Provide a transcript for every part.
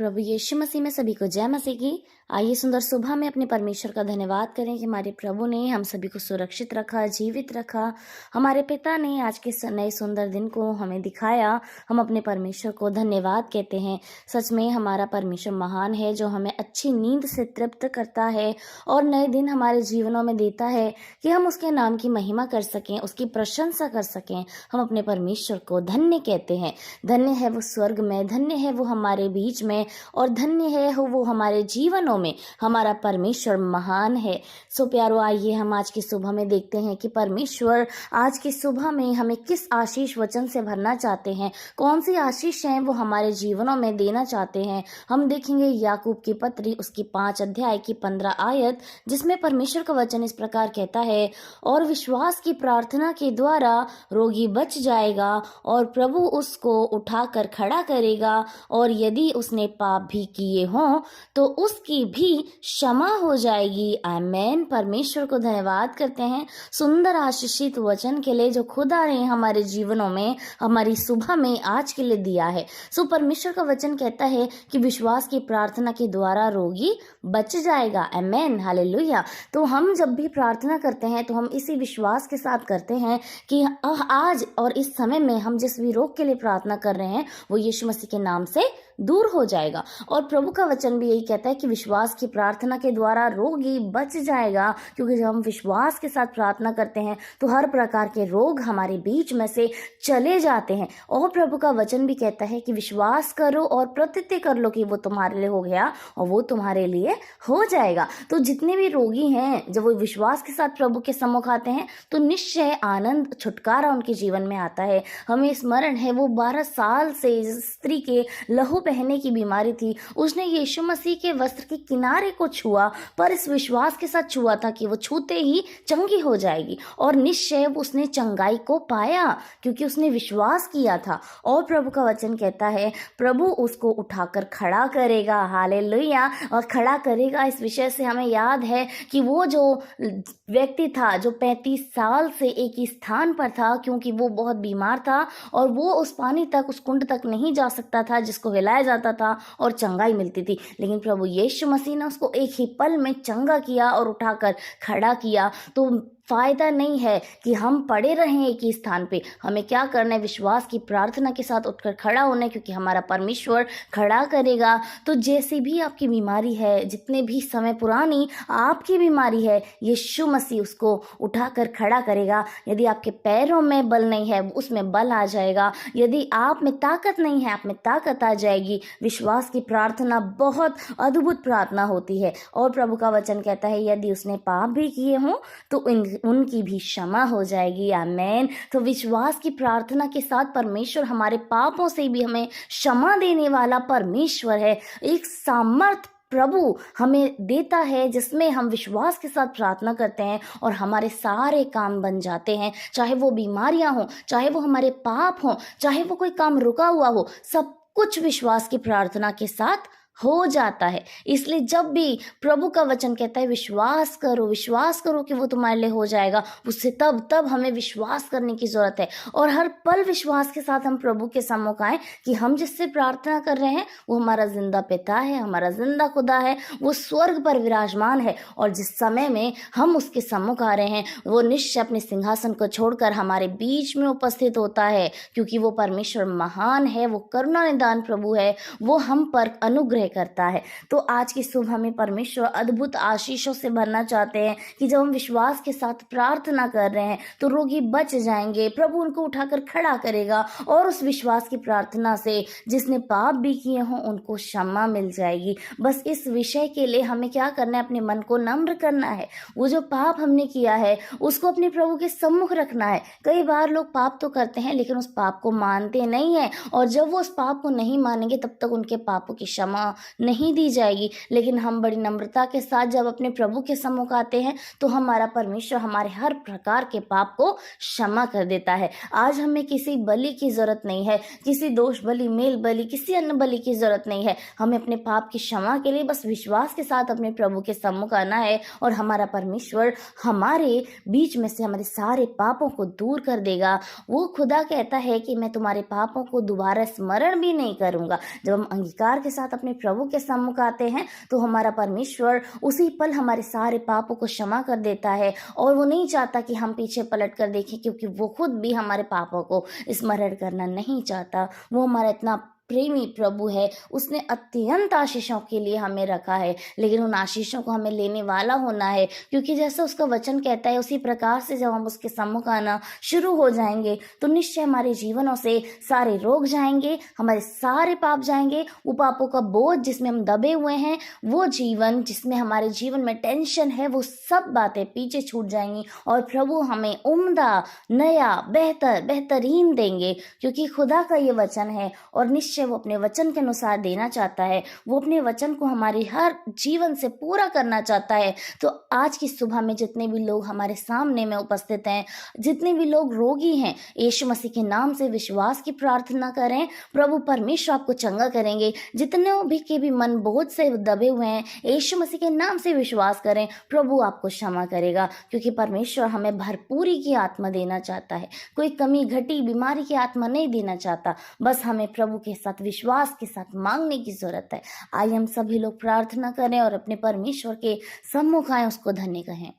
प्रभु यीशु मसीह में सभी को जय मसीह की। आइए सुंदर सुबह में अपने परमेश्वर का धन्यवाद करें कि हमारे प्रभु ने हम सभी को सुरक्षित रखा, जीवित रखा। हमारे पिता ने आज के नए सुंदर दिन को हमें दिखाया। हम अपने परमेश्वर को धन्यवाद कहते हैं। सच में हमारा परमेश्वर महान है, जो हमें अच्छी नींद से तृप्त करता है और नए दिन हमारे जीवनों में देता है कि हम उसके नाम की महिमा कर सकें, उसकी प्रशंसा कर सकें। हम अपने परमेश्वर को धन्य कहते हैं। धन्य है वो स्वर्ग में, धन्य है वो हमारे बीच में, और धन्य है वो हमारे जीवनों में। हमारा परमेश्वर महान है। सो प्यारो, आइए हम आज की सुबह में देखते हैं कि परमेश्वर आज की सुबह में हमें किस आशीष वचन से भरना चाहते हैं, कौन सी आशीष है वो हमारे जीवनों में देना चाहते हैं। हम देखेंगे याकूब की पत्री उसकी 5 अध्याय की 15 आयत, जिसमें परमेश्वर का वचन इस प्रकार कहता है, और विश्वास की प्रार्थना के द्वारा रोगी बच जाएगा और प्रभु उसको उठाकर खड़ा करेगा, और यदि उसने पाप भी किए हों तो उसकी भी क्षमा हो जाएगी। आमेन। परमेश्वर को धन्यवाद करते हैं सुंदर आशीषित वचन के लिए जो खुदा ने हमारे जीवनों में, हमारी सुबह में आज के लिए दिया है। सो परमेश्वर का वचन कहता है कि विश्वास की प्रार्थना के द्वारा रोगी बच जाएगा। आमेन, हालेलुया। तो हम जब भी प्रार्थना करते हैं तो हम इसी विश्वास के साथ करते हैं कि आज और इस समय में हम जिस भी रोग के लिए प्रार्थना कर रहे हैं वो यीशु मसीह के नाम से दूर हो जाएगा। और प्रभु का वचन भी यही कहता है कि विश्वास की प्रार्थना के द्वारा रोगी बच जाएगा, क्योंकि जब हम विश्वास के साथ प्रार्थना करते हैं तो हर प्रकार के रोग हमारे बीच में से चले जाते हैं। और प्रभु का वचन भी कहता है कि विश्वास करो और प्रतिज्ञा कर लो कि वो तुम्हारे लिए हो गया और वो तुम्हारे लिए हो जाएगा। तो जितने भी रोगी हैं, जब वो विश्वास के साथ प्रभु के सम्मुख आते हैं तो निश्चय आनंद, छुटकारा उनके जीवन में आता है। हमें स्मरण है वो 12 साल से स्त्री के लहू बहने की बीमारी थी, उसने यीशु मसीह के वस्त्र के किनारे को छुआ, पर इस विश्वास के साथ छुआ था कि वो छूते ही चंगी हो जाएगी, और निश्चय उसने चंगाई को पाया क्योंकि उसने विश्वास किया था। और प्रभु का वचन कहता है प्रभु उसको उठाकर खड़ा करेगा। हालेलुया। और खड़ा करेगा, इस विषय से हमें याद है कि वो जो व्यक्ति था जो 35 साल से एक ही स्थान पर था, क्योंकि वो बहुत बीमार था और वो उस पानी तक, उस कुंड तक नहीं जा सकता था जिसको हिलाया जाता था और चंगाई मिलती थी, लेकिन प्रभु यीशु मसीह ने उसको एक ही पल में चंगा किया और उठाकर खड़ा किया। तो फायदा नहीं है कि हम पड़े रहें एक ही स्थान पे। हमें क्या करना है? विश्वास की प्रार्थना के साथ उठकर खड़ा होना है, क्योंकि हमारा परमेश्वर खड़ा करेगा। तो जैसी भी आपकी बीमारी है, जितने भी समय पुरानी आपकी बीमारी है, यीशु मसीह उसको उठाकर खड़ा करेगा। यदि आपके पैरों में बल नहीं है, उसमें बल आ जाएगा। यदि आप में ताकत नहीं है, आप में ताकत आ जाएगी। विश्वास की प्रार्थना बहुत अद्भुत प्रार्थना होती है। और प्रभु का वचन कहता है यदि उसने पाप भी किए हों तो उनकी भी क्षमा हो जाएगी। आमेन। तो विश्वास की प्रार्थना के साथ परमेश्वर हमारे पापों से भी हमें क्षमा देने वाला परमेश्वर है। एक सामर्थ प्रभु हमें देता है जिसमें हम विश्वास के साथ प्रार्थना करते हैं और हमारे सारे काम बन जाते हैं। चाहे वो बीमारियां हो, चाहे वो हमारे पाप हो, चाहे वो कोई काम रुका हुआ हो, सब कुछ विश्वास की प्रार्थना के साथ हो जाता है। इसलिए जब भी प्रभु का वचन कहता है विश्वास करो कि वो तुम्हारे लिए हो जाएगा, उससे तब हमें विश्वास करने की जरूरत है। और हर पल विश्वास के साथ हम प्रभु के सम्मुख आए कि हम जिससे प्रार्थना कर रहे हैं वो हमारा जिंदा पिता है, हमारा जिंदा खुदा है, वो स्वर्ग पर विराजमान है। और जिस समय में हम उसके सम्मुख आ रहे हैं वो निश्चय अपने सिंहासन को छोड़कर हमारे बीच में उपस्थित होता है, क्योंकि वो परमेश्वर महान है, वो करुणा निदान प्रभु है, वो हम पर अनुग्रह करता है। तो आज की सुबह में परमेश्वर अद्भुत आशीषों से भरना चाहते हैं कि जब हम विश्वास के साथ प्रार्थना कर रहे हैं तो रोगी बच जाएंगे, प्रभु उनको उठाकर खड़ा करेगा, और उस विश्वास की प्रार्थना से जिसने पाप भी किए हों उनको क्षमा मिल जाएगी। बस इस विषय के लिए हमें क्या करना है? अपने मन को नम्र करना है। वो जो पाप हमने किया है उसको अपने प्रभु के सम्मुख रखना है। कई बार लोग पाप तो करते हैं लेकिन उस पाप को मानते नहीं है, और जब वो उस पाप को नहीं मानेंगे तब तक उनके पापों की क्षमा नहीं दी जाएगी। लेकिन हम बड़ी नम्रता के साथ जब अपने प्रभु के सम्मुख आते हैं तो हमारा परमेश्वर हमारे हर प्रकार के पाप को क्षमा कर देता है। आज हमें किसी बलि की जरूरत नहीं है, किसी दोष बलि, मेल बलि, किसी अन्य बलि की जरूरत नहीं है। हमें अपने पाप की क्षमा के लिए बस विश्वास के साथ अपने प्रभु के सम्मुख आना है, और हमारा परमेश्वर हमारे बीच में से हमारे सारे पापों को दूर कर देगा। वो खुदा कहता है कि मैं तुम्हारे पापों को दोबारा स्मरण भी नहीं करूंगा। जब हम अंगीकार के साथ अपने प्रभु के सम्मुख आते हैं तो हमारा परमेश्वर उसी पल हमारे सारे पापों को क्षमा कर देता है, और वो नहीं चाहता कि हम पीछे पलट कर देखें, क्योंकि वो खुद भी हमारे पापों को स्मरण करना नहीं चाहता। वो हमारा इतना प्रेमी प्रभु है, उसने अत्यंत आशीषों के लिए हमें रखा है, लेकिन उन आशीषों को हमें लेने वाला होना है, क्योंकि जैसा उसका वचन कहता है उसी प्रकार से जब हम उसके सम्मुख आना शुरू हो जाएंगे तो निश्चय हमारे जीवनों से सारे रोग जाएंगे, हमारे सारे पाप जाएंगे। वो पापों का बोझ जिसमें हम दबे हुए हैं, वो जीवन जिसमें हमारे जीवन में टेंशन है, वो सब बातें पीछे छूट जाएंगी और प्रभु हमें उम्दा, नया, बेहतरीन देंगे, क्योंकि खुदा का ये वचन है और निश्चय वो अपने वचन के अनुसार देना चाहता है। वो अपने वचन को हमारी हर जीवन से पूरा करना चाहता है। तो आज की सुबह में जितने भी लोग हमारे सामने में उपस्थित हैं, जितने भी लोग रोगी हैं, यीशु मसीह के नाम से विश्वास की प्रार्थना करें, प्रभु परमेश्वर आपको चंगा करेंगे। जितने भी के भी मन बोझ से दबे हुए हैं, यीशु मसीह के नाम से विश्वास करें, प्रभु आपको क्षमा करेगा, क्योंकि परमेश्वर हमें भरपूरी की आत्मा देना चाहता है। कोई कमी घटी बीमारी की आत्मा नहीं देना चाहता, बस हमें प्रभु के साथ विश्वास के साथ मांगने की जरूरत है। आइए हम सभी लोग प्रार्थना करें और अपने परमेश्वर के सम्मुख आए, उसको धन्य कहें।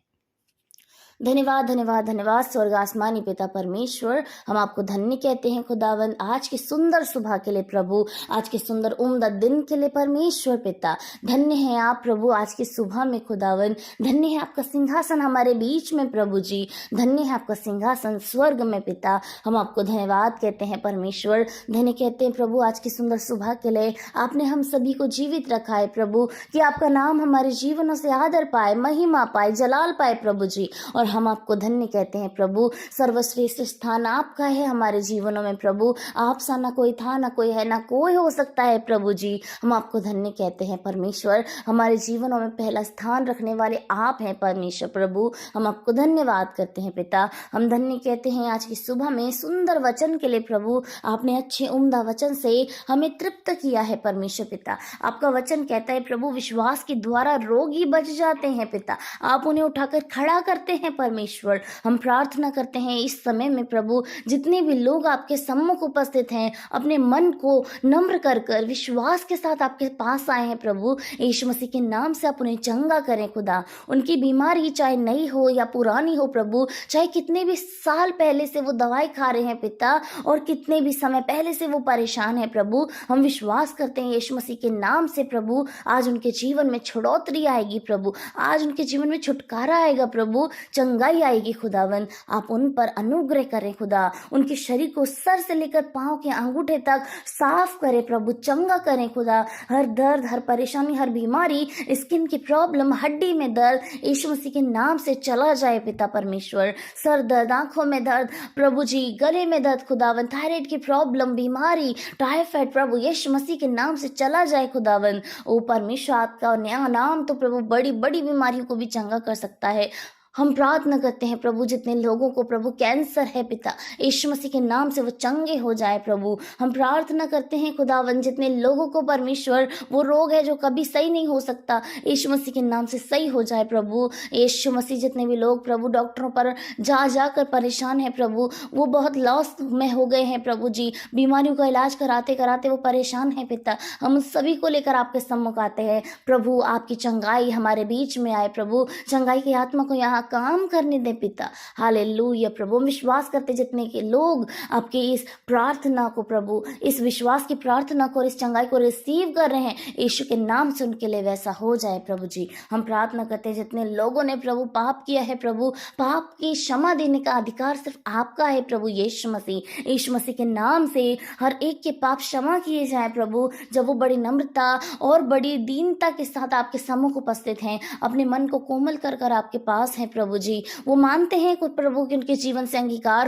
धन्यवाद धन्यवाद धन्यवाद स्वर्ग आसमानी पिता परमेश्वर, हम आपको धन्य कहते हैं खुदावंद, आज की सुंदर सुबह के लिए प्रभु, आज के सुंदर उम्दा दिन के लिए परमेश्वर पिता। धन्य है आप प्रभु आज की सुबह में खुदावंद, धन्य है आपका सिंहासन हमारे बीच में प्रभु जी, धन्य है आपका सिंहासन स्वर्ग में पिता। हम आपको धन्यवाद कहते हैं परमेश्वर, धन्य कहते हैं प्रभु आज की सुंदर सुबह के लिए आपने हम सभी को जीवित रखा है प्रभु, कि आपका नाम हमारे जीवनों से आदर पाए, महिमा पाए, जलाल पाए प्रभु जी। और हम आपको धन्य कहते हैं प्रभु, सर्वश्रेष्ठ स्थान आपका है हमारे जीवनों में प्रभु, आप सा ना कोई था, ना कोई है, ना कोई हो सकता है प्रभु जी। हम आपको धन्य कहते हैं परमेश्वर, हमारे जीवनों में पहला स्थान रखने वाले आप हैं परमेश्वर प्रभु। हम आपको धन्यवाद करते हैं पिता। हम धन्य कहते हैं आज की सुबह में सुंदर वचन के लिए प्रभु, आपने अच्छे उम्दा वचन से हमें तृप्त किया है परमेश्वर पिता। आपका वचन कहता है प्रभु, विश्वास के द्वारा रोगी बच जाते हैं पिता, आप उन्हें उठाकर खड़ा करते हैं परमेश्वर। हम प्रार्थना करते हैं इस समय में प्रभु, जितने भी लोग आपके सम्मुख उपस्थित हैं, अपने मन को नम्र कर कर विश्वास के साथ आपके पास आए हैं प्रभु, यीशु मसीह के नाम से आप उन्हें चंगा करें खुदा। उनकी बीमारी चाहे नई हो या पुरानी हो प्रभु, चाहे कितने भी साल पहले से वो दवाई खा रहे हैं पिता, और कितने भी समय पहले से वो परेशान है प्रभु, हम विश्वास करते हैं यीशु मसीह के नाम से प्रभु, आज उनके जीवन में छुड़ौतरी आएगी प्रभु, आज उनके जीवन में छुटकारा आएगा प्रभु, चंगाई आएगी खुदावन। आप उन पर अनुग्रह करें खुदा, उनके शरीर को सर से लेकर पांव के अंगूठे तक साफ करें प्रभु, चंगा करें खुदा। हर दर्द, हर परेशानी, हर बीमारी, स्किन की प्रॉब्लम, हड्डी में दर्द, यीशु मसीह के नाम से चला जाए पिता परमेश्वर। सर दर्द, आंखों में दर्द प्रभु जी, गले में दर्द खुदावन, थायराइड की प्रॉब्लम, बीमारी, टाइफाइड प्रभु यीशु मसीह के नाम से चला जाए खुदावन। ओ परमेश्वर, आपका नाम तो प्रभु बड़ी बड़ी बीमारियों को भी चंगा कर सकता है। हम प्रार्थना करते हैं प्रभु, जितने लोगों को प्रभु कैंसर है पिता, यीशु मसीह के नाम से वो चंगे हो जाए प्रभु। हम प्रार्थना करते हैं खुदावन, जितने लोगों को परमेश्वर वो रोग है जो कभी सही नहीं हो सकता, यीशु मसीह के नाम से सही हो जाए प्रभु। यीशु मसीह, जितने भी लोग प्रभु डॉक्टरों पर जा जाकर परेशान है प्रभु, वो बहुत लॉस में हो गए हैं प्रभु जी, बीमारियों का इलाज कराते कराते वो परेशान है पिता, हम सभी को लेकर आपके सम्मुख आते हैं प्रभु। आपकी चंगाई हमारे बीच में आए प्रभु, चंगाई की आत्मा को यहाँ काम करने दे पिता। हालेलुया प्रभु, विश्वास करते जितने के लोग आपके इस प्रार्थना को प्रभु, इस विश्वास की प्रार्थना को और इस चंगाई को रिसीव कर रहे हैं, यीशु के नाम से उनके लिए वैसा हो जाए प्रभु जी। हम प्रार्थना करते हैं जितने लोगों ने प्रभु पाप किया है प्रभु, पाप की क्षमा देने का अधिकार सिर्फ आपका है प्रभु यीशु मसीह। यीशु मसीह के नाम से हर एक के पाप क्षमा किए जाए प्रभु, जब वो बड़ी नम्रता और बड़ी दीनता के साथ आपके सम्मुख उपस्थित हैं, अपने मन को कोमल कर कर आपके पास हैं प्रभु जी। वो मानते हैं खुद प्रभु कि उनके जीवन से अंगीकार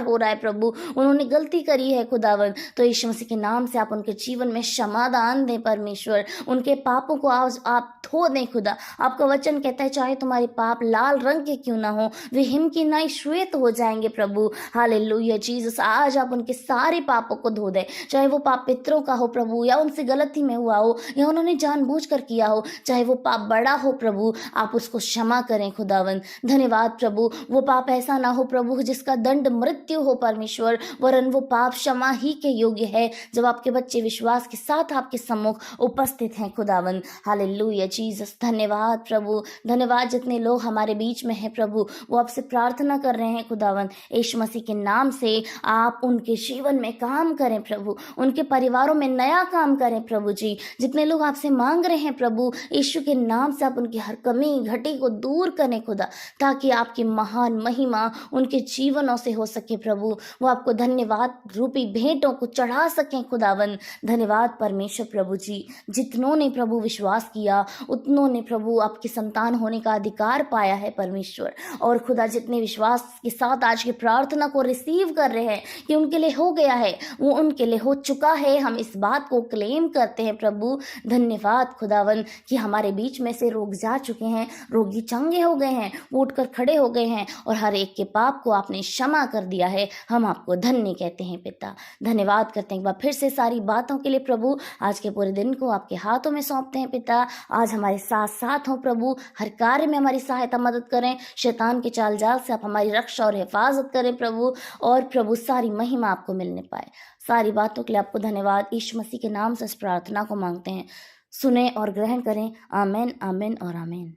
हो रहा है प्रभु, उन्होंने गलती करी है खुदावन। तो यीशु मसीह के नाम से आप उनके जीवन में क्षमादान दें परमेश्वर, उनके पापों को आप धो दें खुदा। आपका वचन कहता है चाहे तुम्हारे पाप लाल रंग के क्यों ना हो, वे हिम की नाई श्वेत हो जाएंगे प्रभु। हालेलुया जीसस, आज आप उनके सारे पापों को धो दें, चाहे वो पाप पितरों का हो प्रभु, या उनसे गलती में हुआ हो, या उन्होंने जानबूझकर किया हो, चाहे वो पाप बड़ा हो प्रभु, आप उसको क्षमा करें खुदा। खुदावन। धन्यवाद प्रभु, वो पाप ऐसा ना हो प्रभु जिसका दंड मृत्यु हो परमेश्वर, वरन वो पाप क्षमा ही के योग्य है जब आपके बच्चे विश्वास के साथ आपके सम्मुख उपस्थित हैं खुदावन। हालेलुया जीसस, धन्यवाद प्रभु, धन्यवाद। जितने लोग हमारे बीच में हैं प्रभु, वो आपसे प्रार्थना कर रहे हैं खुदावन, यीशु मसीह के नाम से आप उनके जीवन में काम करें प्रभु, उनके परिवारों में नया काम करें प्रभु जी। जितने लोग आपसे मांग रहे हैं प्रभु, यीशु के नाम से आप उनकी हर कमी घटी को दूर करें खुदा, ताकि आपकी महान महिमा उनके जीवनों से हो सके प्रभु। वो आपको धन्यवाद रूपी भेंटों को चढ़ा सकें खुदावन। धन्यवाद परमेश्वर प्रभु जी। जितनों ने प्रभु विश्वास किया, उतनों ने प्रभु आपकी संतान होने का अधिकार पाया है परमेश्वर। और खुदा, जितने विश्वास के साथ आज की प्रार्थना को रिसीव कर रहे हैं कि उनके लिए हो गया है, वो उनके लिए हो चुका है, हम इस बात को क्लेम करते हैं प्रभु। धन्यवाद खुदावन कि हमारे बीच में से रोग जा चुके हैं, रोगी चंगे हो गए हैं, वो उठकर खड़े हो गए हैं और हर एक के पाप को आपने क्षमा कर दिया है। हम आपको धन्य कहते हैं पिता। धन्यवाद करते हैं एक बार फिर से सारी बातों के लिए प्रभु। आज के पूरे दिन को आपके हाथों में सौंपते हैं पिता। आज हमारे साथ साथ हो प्रभु, हर कार्य में हमारी सहायता मदद करें। शैतान के चाल जाल से आप हमारी रक्षा और हिफाजत करें प्रभु। और प्रभु, सारी महिमा आपको मिलने पाए। सारी बातों के लिए आपको धन्यवाद। यीशु मसीह के नाम से इस प्रार्थना को मांगते हैं, सुने और ग्रहण करें। आमीन, आमीन और आमीन।